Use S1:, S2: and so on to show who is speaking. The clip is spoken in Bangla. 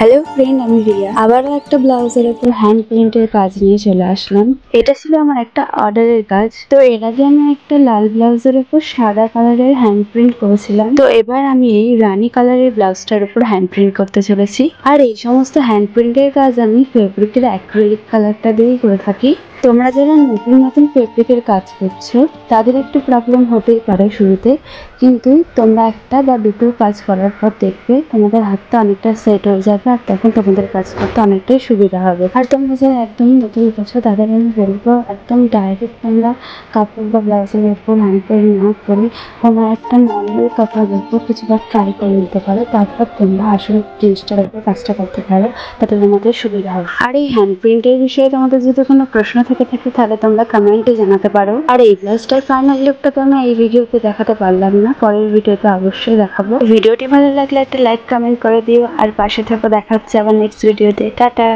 S1: হ্যালো ফ্রেন্ড, আমি রিয়া। আবারও একটা ব্লাউজের উপর হ্যান্ড প্রিন্টের কাজ নিয়ে চলে আসলাম। এটা ছিল আমার একটা অর্ডারের কাজ। তো এর আগে আমি একটা লাল ব্লাউজের উপর সাদা কালারের হ্যান্ড প্রিন্ট করেছিলাম। তো এবার আমি এই রানী কালারের ব্লাউজটার উপর হ্যান্ড প্রিন্ট করতে চলেছি। আর এই সমস্ত হ্যান্ড প্রিন্টের কাজ আমি ফেব্রিকের অ্যাক্রিলিক কালারটা দিয়েই করে থাকি। তোমরা যারা নতুন নতুন ফেব্রিকের কাজ করছো তাদের একটু প্রবলেম হতেই পারে শুরুতে, কিন্তু তোমরা একটা বা দুটো কাজ করার পর দেখবে তোমাদের হাতটা অনেকটা সেট হয়ে যাবে, আর তখন তোমাদের কাজ করতে অনেকটাই সুবিধা হবে। আর তোমরা যারা একদমই নতুন করছো তাদের আমি বলবো, একদম ডাইরেক্ট তোমরা কাপড় বা ব্লাউজের উপর হ্যান্ড প্রিন্ট না করে তোমরা একটা নর্মাল কাপড়ের উপর কিছুবার ট্রাই করে নিতে পারো, তারপর তোমরা আসলে জিনিসটার উপর কাজটা করতে পারো, তাতে তোমাদের সুবিধা হবে। আর এই হ্যান্ড প্রিন্টের বিষয়ে তোমাদের যদি কোনো প্রশ্ন থেকে থাকে তাহলে তোমরা কমেন্টে জানাতে পারো। আর এই ব্লাউজটার ফাইনাল লুকটা তো আমি এই ভিডিওতে দেখাতে পারলাম না, পরের ভিডিওতে অবশ্যই দেখাবো। ভিডিওটি ভালো লাগলে একটা লাইক কমেন্ট করে দিও, আর পাশে থাকো। দেখা হচ্ছে আবার নেক্সট ভিডিওতে। টাটা।